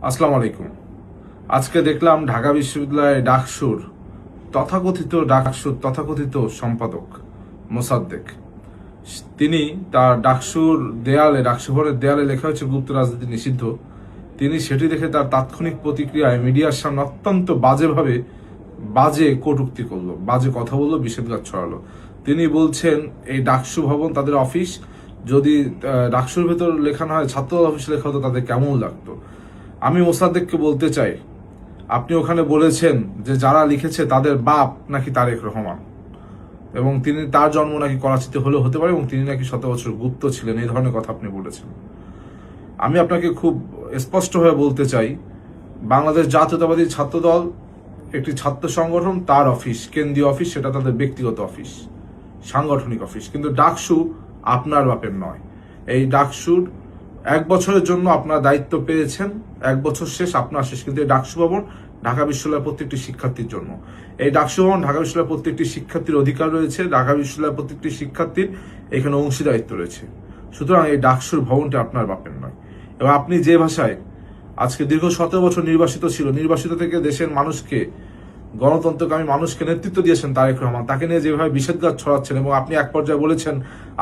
আসসালামু আলাইকুম। আজকে দেখলাম ঢাকা বিশ্ববিদ্যালয়ে তথাকথিত সম্পাদক মোসাদ্দেক, তিনি তার ডাকসু ভবনের দেয়ালে লেখা হয়েছে গুপ্ত রাজনীতি নিষিদ্ধ। তিনি সেটি দেখে তার তাৎক্ষণিক প্রতিক্রিয়ায় মিডিয়ার সামনে অত্যন্ত বাজে কটূক্তি করলো, বাজে কথা বললো, বিষেধঘাত ছড়ালো। তিনি বলছেন এই ডাকসু ভবন তাদের অফিস, যদি ডাকসুর ভেতর লেখা না হয় ছাত্রদল অফিসে লেখা হতো তাদের কেমন লাগতো। আমি মোসাদ্দেককে বলতে চাই, আপনি ওখানে বলেছেন যে যারা লিখেছে তাদের বাপ নাকি তারেক রহমান, এবং তার জন্ম নাকি করাচিতে হলেও হতে পারে, এবং তিনি নাকি 7 বছর গুপ্ত ছিলেন, এই ধরনের কথা আপনি বলেছেন। আমি আপনাকে খুব স্পষ্টভাবে বলতে চাই, বাংলাদেশ জাতীয়তাবাদী ছাত্রদল একটি ছাত্র সংগঠন, তার অফিস, কেন্দ্রীয় অফিস, সেটা তাদের ব্যক্তিগত অফিস, সাংগঠনিক অফিস। কিন্তু ডাকসু আপনার বাপের নয়। এই ডাকসুর 1 বছরের জন্য আপনার দায়িত্ব পেয়েছেন, 1 বছর শেষ, আপনার শেষ। কিন্তু এই ডাকসু ভবন ঢাকা বিশ্ববিদ্যালয়ের প্রত্যেকটি শিক্ষার্থীর জন্য। এই ডাকসু ভবন ঢাকা বিশ্ববিদ্যালয়ের প্রত্যেকটি শিক্ষার্থীর অধিকার রয়েছে, ঢাকা বিশ্ববিদ্যালয়ের প্রত্যেকটি শিক্ষার্থীর এখানে অংশীদারিত্ব রয়েছে। সুতরাং এই ডাকসুর ভবনটি আপনার বাপের নয়। এবং আপনি যে ভাষায় আজকে দীর্ঘ 17 বছর নির্বাসিত থেকে দেশের মানুষকে, গণতন্ত্রকামী মানুষকে নেতৃত্ব দিয়েছেন তারেক রহমান, তাকে নিয়ে যেভাবে বিষেধঘাত ছড়াচ্ছেন, এবং আপনি এক পর্যায়ে বলেছেন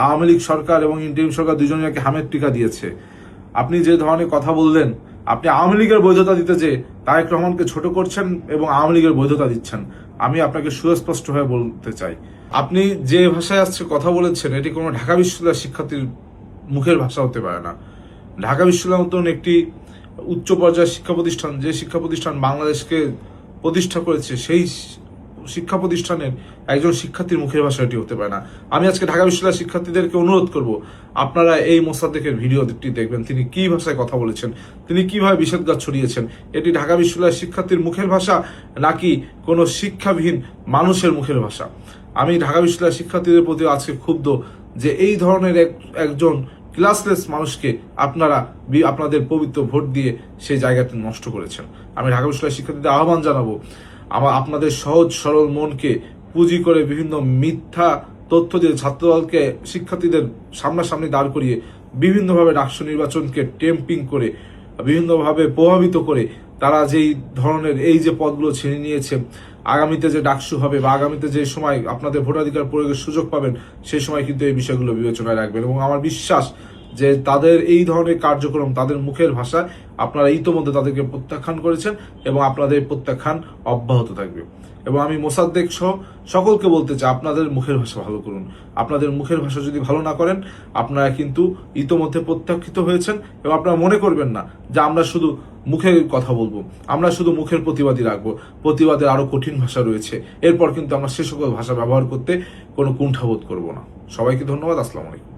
আওয়ামী লীগ সরকার এবং ইন্টারিম সরকার দুজনে নাকি হামের টিকা দিয়েছে। আপনি যে ধরনের কথা বললেন, আপনি আওয়ামী লীগের বৈধতা দিতে যে তারেক রহমানকে ছোট করছেন এবং আওয়ামী লীগের বৈধতা দিচ্ছেন। আমি আপনাকে সুস্পষ্টভাবে বলতে চাই, আপনি যে ভাষায় আজকে কথা বলেছেন এটি কোনো ঢাকা বিশ্ববিদ্যালয়ের শিক্ষার্থীর মুখের ভাষা হতে পারে না। ঢাকা বিশ্ববিদ্যালয়ের মতন একটি উচ্চ পর্যায়ের শিক্ষা প্রতিষ্ঠান, যে শিক্ষা প্রতিষ্ঠান বাংলাদেশকে প্রতিষ্ঠা করেছে, সেই শিক্ষা প্রতিষ্ঠানের একজন শিক্ষার্থীর মুখের ভাষা এটি হতে পারে না। আমি আজকে ঢাকা বিশ্ববিদ্যালয়ের শিক্ষার্থীদেরকে অনুরোধ করব, আপনারা এই মোসাদ্দেকের ভিডিওটি দেখবেন, তিনি কি ভাষায় কথা বলেছেন, তিনি কিভাবে বিষেধঘাত ছড়িয়েছেন। এটি ঢাকা বিশ্ববিদ্যালয়ের শিক্ষার্থীর মুখের ভাষা নাকি কোনো শিক্ষাবিহীন মানুষের মুখের ভাষা। আমি ঢাকা বিশ্ববিদ্যালয়ের শিক্ষার্থীদের প্রতি আজকে ক্ষুব্ধ যে এই ধরনের একজন ক্লাসলেস মানুষকে আপনারা আপনাদের পবিত্র ভোট দিয়ে সেই জায়গাটি নষ্ট করেছেন। আমি ঢাকা বিশ্ববিদ্যালয়ের শিক্ষার্থীদের আহ্বান জানাবো, আপনাদের সহজ সরল মনকে পুঁজি করে বিভিন্ন মিথ্যা তথ্য দিয়ে ছাত্রদলকে, শিক্ষার্থীদের সামনাসামনি দাঁড় করিয়ে বিভিন্নভাবে ডাকসু নির্বাচনকে টেম্পিং করে, বিভিন্নভাবে প্রভাবিত করে তারা যেই ধরনের এই যে পদগুলো ছিনে নিয়েছে, আগামীতে যে ডাকসু হবে বা আগামীতে যে সময় আপনাদের ভোটাধিকার প্রয়োগের সুযোগ পাবেন, সেই সময় কিন্তু এই বিষয়গুলো বিবেচনায় রাখবেন। এবং আমার বিশ্বাস যে তাদের এই ধরনের কার্যক্রম, তাদের মুখের ভাষায় আপনারা ইতোমধ্যে তাদেরকে প্রত্যাখ্যান করেছেন এবং আপনাদের প্রত্যাখ্যান অব্যাহত থাকবে। এবং আমি মোসাদ্দেক সহ সকলকে বলতে চাই, আপনাদের মুখের ভাষা ভালো করুন। আপনাদের মুখের ভাষা যদি ভালো না করেন, আপনারা কিন্তু ইতোমধ্যে প্রত্যাখ্যিত হয়েছেন। এবং আপনারা মনে করবেন না যে আমরা শুধু মুখের কথা বলবো, আমরা শুধু মুখের প্রতিবাদী রাখবো। প্রতিবাদের আরো কঠিন ভাষা রয়েছে, এরপর কিন্তু আমরা সে সকল ভাষা ব্যবহার করতে কোনো কুণ্ঠাবোধ করবো না। সবাইকে ধন্যবাদ। আসসালামু আলাইকুম।